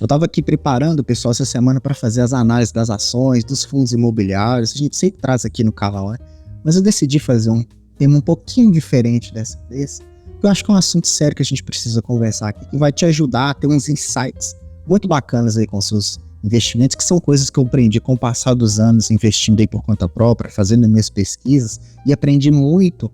Eu estava aqui preparando, pessoal, essa semana para fazer as análises das ações, dos fundos imobiliários. A gente sempre traz aqui no canal, né? Mas eu decidi fazer um tema um pouquinho diferente dessa vez, porque eu acho que é um assunto sério que a gente precisa conversar aqui, que vai te ajudar a ter uns insights muito bacanas aí com seus investimentos, que são coisas que eu aprendi com o passar dos anos, investindo aí por conta própria, fazendo minhas pesquisas, e aprendi muito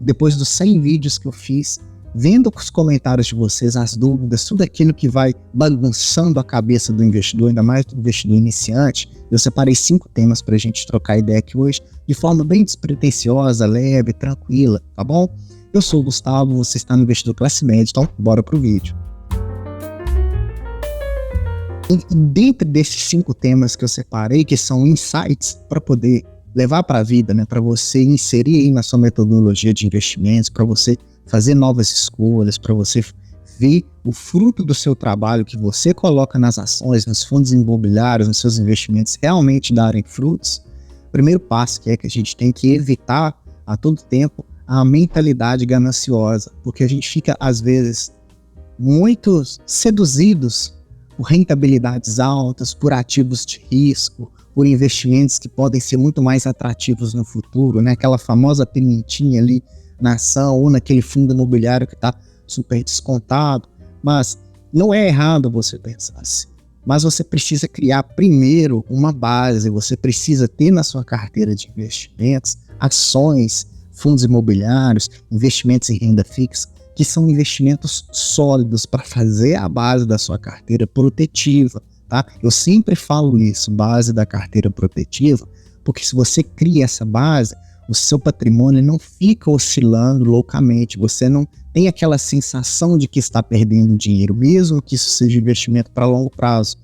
depois dos 100 vídeos que eu fiz, vendo os comentários de vocês, as dúvidas, tudo aquilo que vai bagunçando a cabeça do investidor, ainda mais do investidor iniciante. Eu separei 5 temas para a gente trocar ideia aqui hoje, de forma bem despretensiosa, leve, tranquila, tá bom? Eu sou o Gustavo, você está no Investidor Classe Média, então bora pro vídeo. E dentro desses 5 temas que eu separei, que são insights para poder levar para a vida, né, para você inserir aí na sua metodologia de investimentos, para você fazer novas escolhas, para você ver o fruto do seu trabalho que você coloca nas ações, nos fundos imobiliários, nos seus investimentos realmente darem frutos. O primeiro passo que a gente tem que evitar a todo tempo a mentalidade gananciosa, porque a gente fica às vezes muito seduzidos por rentabilidades altas, por ativos de risco, por investimentos que podem ser muito mais atrativos no futuro, né? Aquela famosa pimentinha ali na ação ou naquele fundo imobiliário que está super descontado. Mas não é errado você pensar assim. Mas você precisa criar primeiro uma base, você precisa ter na sua carteira de investimentos ações, fundos imobiliários, investimentos em renda fixa, que são investimentos sólidos para fazer a base da sua carteira protetiva. Tá? Eu sempre falo isso, base da carteira protetiva, porque se você cria essa base, o seu patrimônio não fica oscilando loucamente, você não tem aquela sensação de que está perdendo dinheiro, mesmo que isso seja investimento para longo prazo.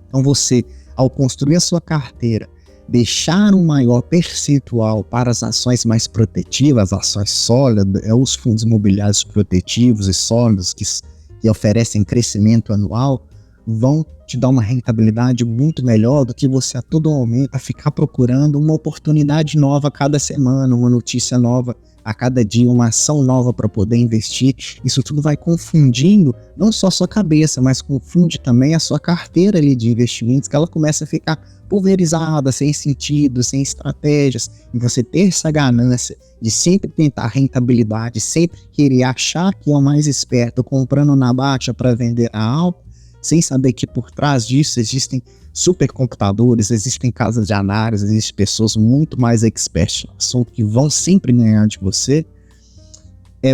Então você, ao construir a sua carteira, deixar um maior percentual para as ações mais protetivas, as ações sólidas, os fundos imobiliários protetivos e sólidos que oferecem crescimento anual, vão te dar uma rentabilidade muito melhor do que você a todo momento ficar procurando uma oportunidade nova a cada semana, uma notícia nova a cada dia, uma ação nova para poder investir. Isso tudo vai confundindo não só a sua cabeça, mas confunde também a sua carteira ali de investimentos, que ela começa a ficar pulverizada, sem sentido, sem estratégias. E você ter essa ganância de sempre tentar rentabilidade, sempre querer achar que é o mais esperto, comprando na baixa para vender na alta, sem saber que por trás disso existem supercomputadores, existem casas de análise, existem pessoas muito mais expertas no assunto que vão sempre ganhar de você,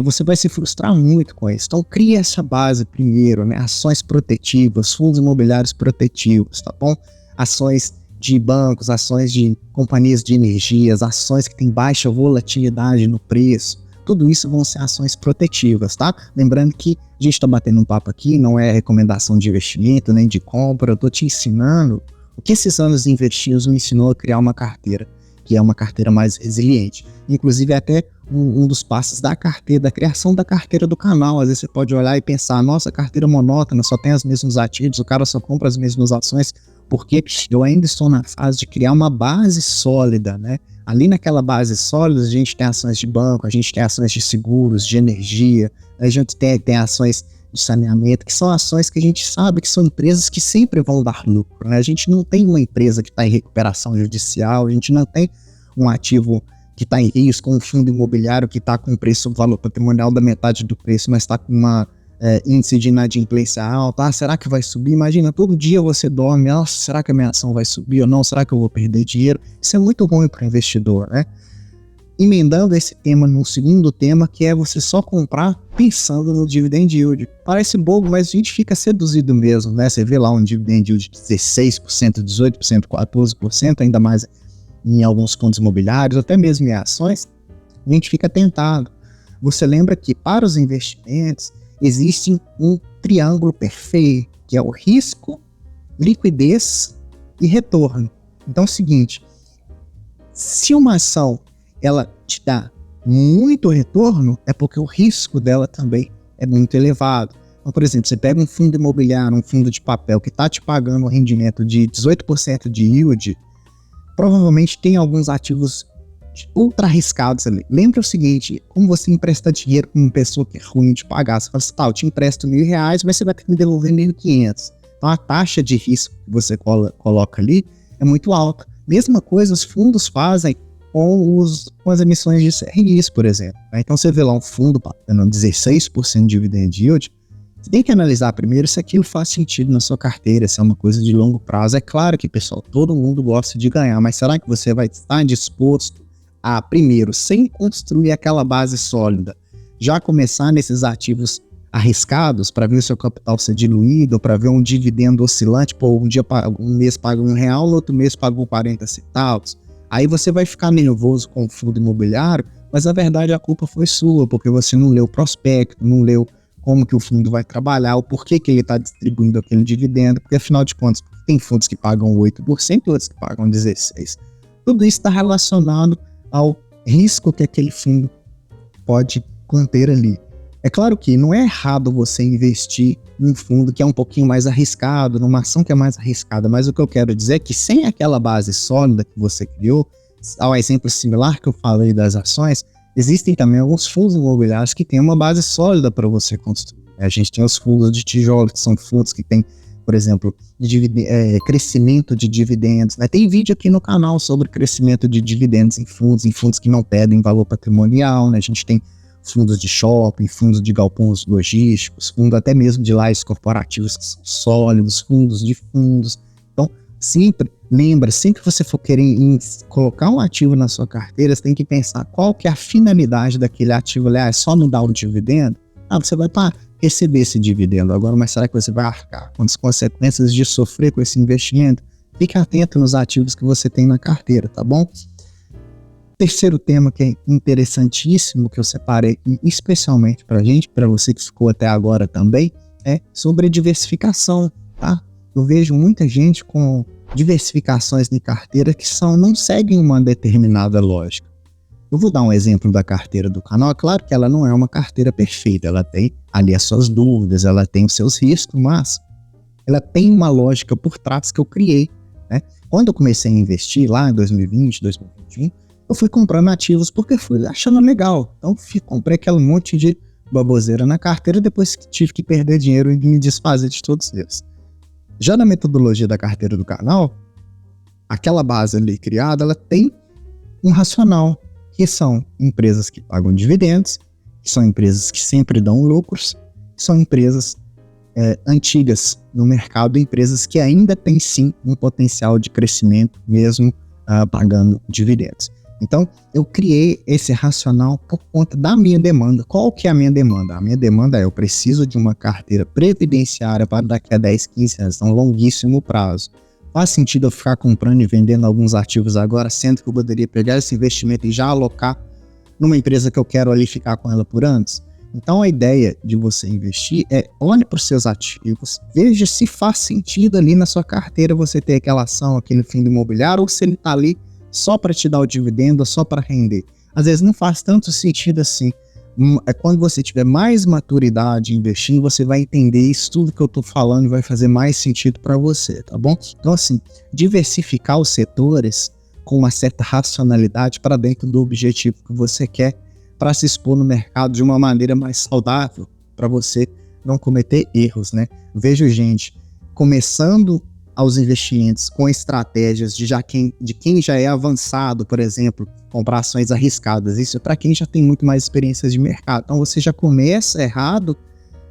você vai se frustrar muito com isso. Então cria essa base primeiro, né? Ações protetivas, fundos imobiliários protetivos, tá bom? Ações de bancos, ações de companhias de energias, ações que têm baixa volatilidade no preço. Tudo isso vão ser ações protetivas, tá? Lembrando que a gente está batendo um papo aqui, não é recomendação de investimento, nem de compra. Eu estou te ensinando o que esses anos investidos me ensinou a criar uma carteira, que é uma carteira mais resiliente. Inclusive, é até um dos passos da carteira, da criação da carteira do canal. Às vezes você pode olhar e pensar, nossa, carteira monótona, só tem os mesmos ativos, o cara só compra as mesmas ações, porque eu ainda estou na fase de criar uma base sólida, né? Ali naquela base sólida, a gente tem ações de banco, a gente tem ações de seguros, de energia, a gente tem ações de saneamento, que são ações que a gente sabe que são empresas que sempre vão dar lucro, né? A gente não tem uma empresa que está em recuperação judicial, a gente não tem um ativo que está em risco, um fundo imobiliário que está com preço, valor patrimonial da metade do preço, mas está com uma índice de inadimplência alta. Será que vai subir? Imagina, todo dia você dorme, será que a minha ação vai subir ou não? Será que eu vou perder dinheiro? Isso é muito ruim para o investidor, né? Emendando esse tema no segundo tema, que é você só comprar pensando no dividend yield. Parece bobo, mas a gente fica seduzido mesmo, né? Você vê lá um dividend yield de 16%, 18%, 14%, ainda mais em alguns fundos imobiliários, até mesmo em ações, a gente fica tentado. Você lembra que para os investimentos existe um triângulo perfeito, que é o risco, liquidez e retorno. Então é o seguinte, se uma ação ela te dá muito retorno, é porque o risco dela também é muito elevado. Então, por exemplo, você pega um fundo imobiliário, um fundo de papel que está te pagando um rendimento de 18% de yield, provavelmente tem alguns ativos ultra arriscados ali. Lembra o seguinte, como você empresta dinheiro para uma pessoa que é ruim de pagar, você fala assim, eu te empresto R$1.000, mas você vai ter que me devolver 1.500. Então a taxa de risco que você coloca ali é muito alta. Mesma coisa os fundos fazem com as emissões de CRIs, por exemplo. Então você vê lá um fundo pagando 16% de dividend yield, você tem que analisar primeiro se aquilo faz sentido na sua carteira, se é uma coisa de longo prazo. É claro que, pessoal, todo mundo gosta de ganhar, mas será que você vai estar disposto a, primeiro, sem construir aquela base sólida, já começar nesses ativos arriscados para ver o seu capital ser diluído, para ver um dividendo oscilante? Pô, um mês paga R$1, no outro mês pagou 40 centavos. Aí você vai ficar nervoso com o fundo imobiliário, mas na verdade a culpa foi sua, porque você não leu o prospecto, não leu como que o fundo vai trabalhar, o porquê que ele está distribuindo aquele dividendo, porque afinal de contas tem fundos que pagam 8% e outros que pagam 16%. Tudo isso está relacionado ao risco que aquele fundo pode conter ali. É claro que não é errado você investir num fundo que é um pouquinho mais arriscado, numa ação que é mais arriscada, mas o que eu quero dizer é que sem aquela base sólida que você criou, ao exemplo similar que eu falei das ações, existem também alguns fundos imobiliários que têm uma base sólida para você construir. A gente tem os fundos de tijolo, que são fundos que têm, por exemplo, crescimento de dividendos, né? Tem vídeo aqui no canal sobre crescimento de dividendos em fundos que não pedem valor patrimonial, né? A gente tem fundos de shopping, fundos de galpões logísticos, fundos até mesmo de lajes corporativos que são sólidos, fundos de fundos. Então, sempre que você for querer colocar um ativo na sua carteira, você tem que pensar qual que é a finalidade daquele ativo. Aliás, só não dar um dividendo? Você vai receber esse dividendo agora, mas será que você vai arcar com as consequências de sofrer com esse investimento? Fique atento nos ativos que você tem na carteira, tá bom? Terceiro tema que é interessantíssimo, que eu separei especialmente pra gente, para você que ficou até agora também, é sobre diversificação, tá? Eu vejo muita gente com diversificações de carteira que não seguem uma determinada lógica. Eu vou dar um exemplo da carteira do canal. É claro que ela não é uma carteira perfeita, ela tem ali as suas dúvidas, ela tem os seus riscos, mas ela tem uma lógica por trás que eu criei, né? Quando eu comecei a investir lá em 2020, 2021, eu fui comprando ativos porque fui achando legal. Então comprei aquele monte de baboseira na carteira, depois tive que perder dinheiro e me desfazer de todos eles. Já na metodologia da carteira do canal, aquela base ali criada, ela tem um racional, que são empresas que pagam dividendos, que são empresas que sempre dão lucros, que são empresas antigas no mercado, empresas que ainda têm sim um potencial de crescimento, mesmo pagando dividendos. Então, eu criei esse racional por conta da minha demanda. Qual que é a minha demanda? A minha demanda eu preciso de uma carteira previdenciária para daqui a 10, 15 anos, um longuíssimo prazo. Faz sentido eu ficar comprando e vendendo alguns ativos agora, sendo que eu poderia pegar esse investimento e já alocar numa empresa que eu quero ali ficar com ela por anos? Então, a ideia de você investir é olhe para os seus ativos, veja se faz sentido ali na sua carteira você ter aquela ação, aquele fundo imobiliário, ou se ele está ali só para te dar o dividendo, só para render. Às vezes não faz tanto sentido assim. Quando você tiver mais maturidade investindo, você vai entender isso tudo que eu estou falando e vai fazer mais sentido para você, tá bom? Então assim, diversificar os setores com uma certa racionalidade para dentro do objetivo que você quer, para se expor no mercado de uma maneira mais saudável, para você não cometer erros, né? Vejo gente começando aos investimentos com estratégias de quem já é avançado, por exemplo, comprar ações arriscadas. Isso é para quem já tem muito mais experiências de mercado. Então você já começa errado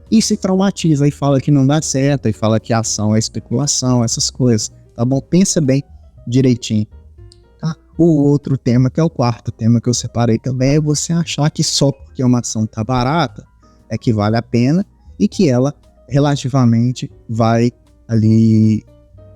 e se traumatiza e fala que não dá certo, e fala que a ação é especulação, essas coisas, tá bom? Pensa bem direitinho. Tá? O outro tema, que é o quarto tema que eu separei também, é você achar que só porque uma ação tá barata é que vale a pena e que ela relativamente vai ali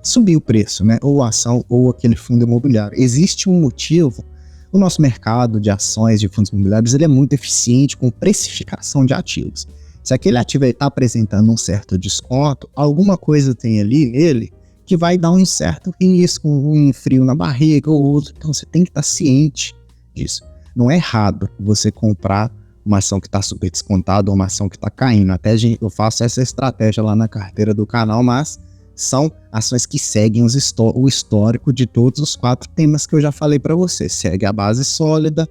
subir o preço, né? Ou a ação ou aquele fundo imobiliário. Existe um motivo. O nosso mercado de ações, de fundos imobiliários, ele é muito eficiente com precificação de ativos. Se aquele ativo está apresentando um certo desconto, alguma coisa tem ali nele que vai dar um certo risco, um frio na barriga ou outro. Então você tem que estar ciente disso. Não é errado você comprar uma ação que está super descontada ou uma ação que está caindo. Até eu faço essa estratégia lá na carteira do canal, mas são ações que seguem o histórico de todos os 4 temas que eu já falei para você. Segue a base sólida,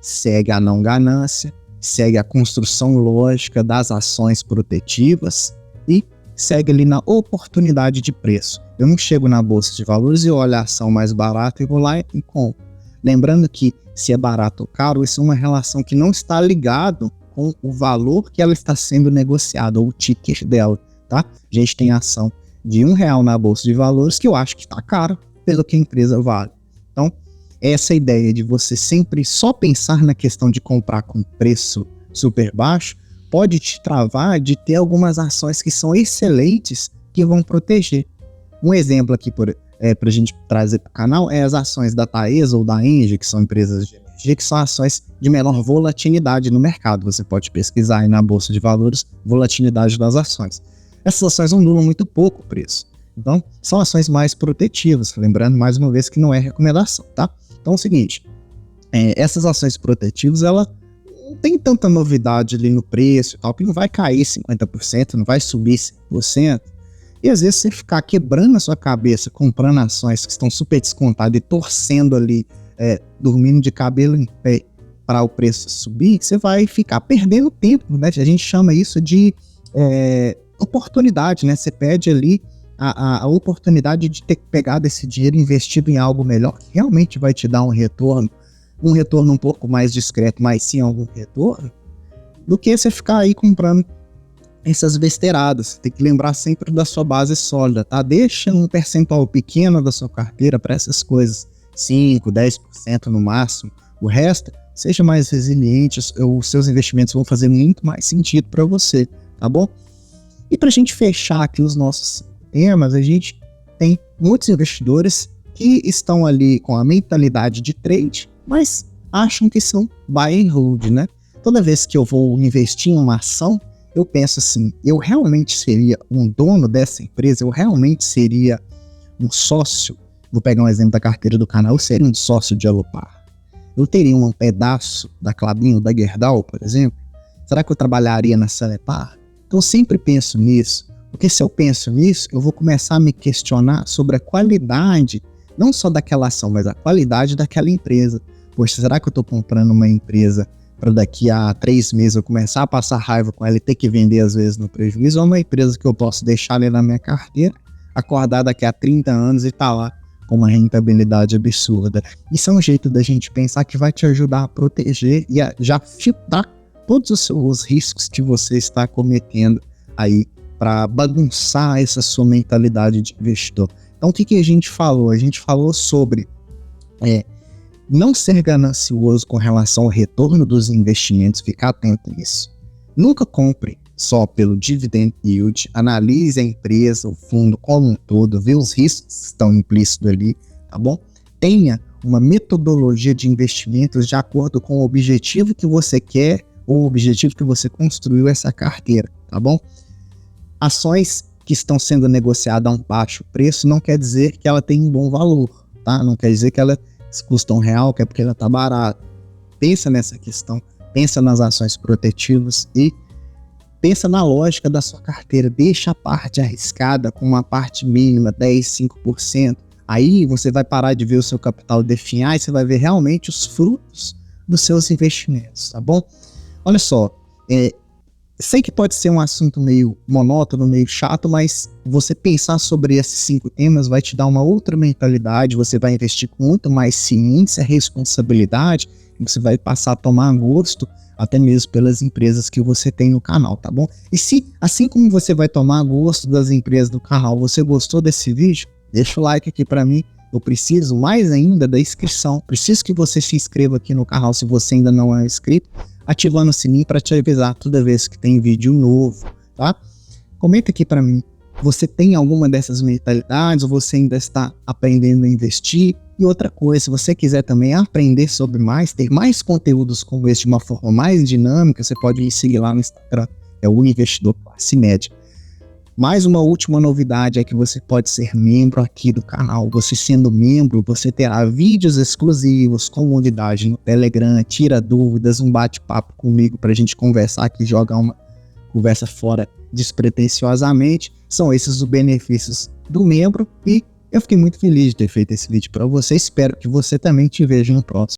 segue a não ganância, segue a construção lógica das ações protetivas e segue ali na oportunidade de preço. Eu não chego na bolsa de valores e olho a ação mais barata e vou lá e compro. Lembrando que se é barato ou caro, isso é uma relação que não está ligado com o valor que ela está sendo negociada, ou o ticket dela, tá? A gente tem ação de R$1 na bolsa de valores que eu acho que está caro pelo que a empresa vale. Então, essa ideia de você sempre só pensar na questão de comprar com preço super baixo pode te travar de ter algumas ações que são excelentes que vão proteger. Um exemplo aqui para a gente trazer para o canal é as ações da Taesa ou da Engie, que são empresas de energia, que são ações de menor volatilidade no mercado. Você pode pesquisar aí na Bolsa de Valores, volatilidade das ações. Essas ações ondulam muito pouco o preço. Então, são ações mais protetivas. Lembrando, mais uma vez, que não é recomendação, tá? Então é o seguinte, essas ações protetivas, ela não tem tanta novidade ali no preço e tal, que não vai cair 50%, não vai subir 5%. E às vezes você ficar quebrando a sua cabeça, comprando ações que estão super descontadas e torcendo ali, dormindo de cabelo em pé para o preço subir, você vai ficar perdendo tempo, né? A gente chama isso de oportunidade, né? Você perde ali a oportunidade de ter pegado esse dinheiro investido em algo melhor, que realmente vai te dar um retorno um pouco mais discreto, mas sim algum retorno, do que você ficar aí comprando essas besteiradas. Você tem que lembrar sempre da sua base sólida, tá? Deixa um percentual pequeno da sua carteira para essas coisas, 5, 10% no máximo. O resto, seja mais resiliente, os seus investimentos vão fazer muito mais sentido para você, tá bom? E para a gente fechar aqui os nossos temas, a gente tem muitos investidores que estão ali com a mentalidade de trade, mas acham que são buy and hold, né? Toda vez que eu vou investir em uma ação, eu penso assim, eu realmente seria um dono dessa empresa? Eu realmente seria um sócio? Vou pegar um exemplo da carteira do canal, eu seria um sócio de Alupar? Eu teria um pedaço da Klabin, da Gerdau, por exemplo? Será que eu trabalharia na Sanepar? Então eu sempre penso nisso, porque se eu penso nisso, eu vou começar a me questionar sobre a qualidade, não só daquela ação, mas a qualidade daquela empresa. Poxa, será que eu estou comprando uma empresa para daqui a 3 meses eu começar a passar raiva com ela e ter que vender às vezes no prejuízo, ou uma empresa que eu posso deixar ali na minha carteira, acordar daqui a 30 anos e tá lá com uma rentabilidade absurda? Isso é um jeito da gente pensar que vai te ajudar a proteger e a já filtrar todos os riscos que você está cometendo aí para bagunçar essa sua mentalidade de investidor. Então o que a gente falou? A gente falou sobre não ser ganancioso com relação ao retorno dos investimentos, ficar atento nisso. Nunca compre só pelo dividend yield, analise a empresa, o fundo como um todo, vê os riscos que estão implícitos ali, tá bom? Tenha uma metodologia de investimentos de acordo com o objetivo que você quer ou o objetivo que você construiu essa carteira, tá bom? Ações que estão sendo negociadas a um baixo preço não quer dizer que ela tem um bom valor, tá? Não quer dizer que ela custa R$1, que é porque ela está barata. Pensa nessa questão, pensa nas ações protetivas e pensa na lógica da sua carteira. Deixa a parte arriscada com uma parte mínima, 10%, 5%. Aí você vai parar de ver o seu capital definhar e você vai ver realmente os frutos dos seus investimentos, tá bom? Olha só, sei que pode ser um assunto meio monótono, meio chato, mas você pensar sobre esses 5 temas vai te dar uma outra mentalidade, você vai investir com muito mais ciência, responsabilidade, e você vai passar a tomar gosto até mesmo pelas empresas que você tem no canal, tá bom? E se, assim como você vai tomar gosto das empresas do canal, você gostou desse vídeo, deixa o like aqui pra mim. Eu preciso mais ainda da inscrição, preciso que você se inscreva aqui no canal se você ainda não é inscrito, ativando o sininho para te avisar toda vez que tem vídeo novo, tá? Comenta aqui para mim, você tem alguma dessas mentalidades ou você ainda está aprendendo a investir? E outra coisa, se você quiser também aprender sobre mais, ter mais conteúdos como esse de uma forma mais dinâmica, você pode me seguir lá no Instagram, é o Investidor Classe Média. Mais uma última novidade é que você pode ser membro aqui do canal. Você sendo membro, você terá vídeos exclusivos, comunidade no Telegram, tira dúvidas, um bate-papo comigo para a gente conversar aqui, jogar uma conversa fora despretensiosamente. São esses os benefícios do membro e eu fiquei muito feliz de ter feito esse vídeo para você. Espero que você também te veja no próximo.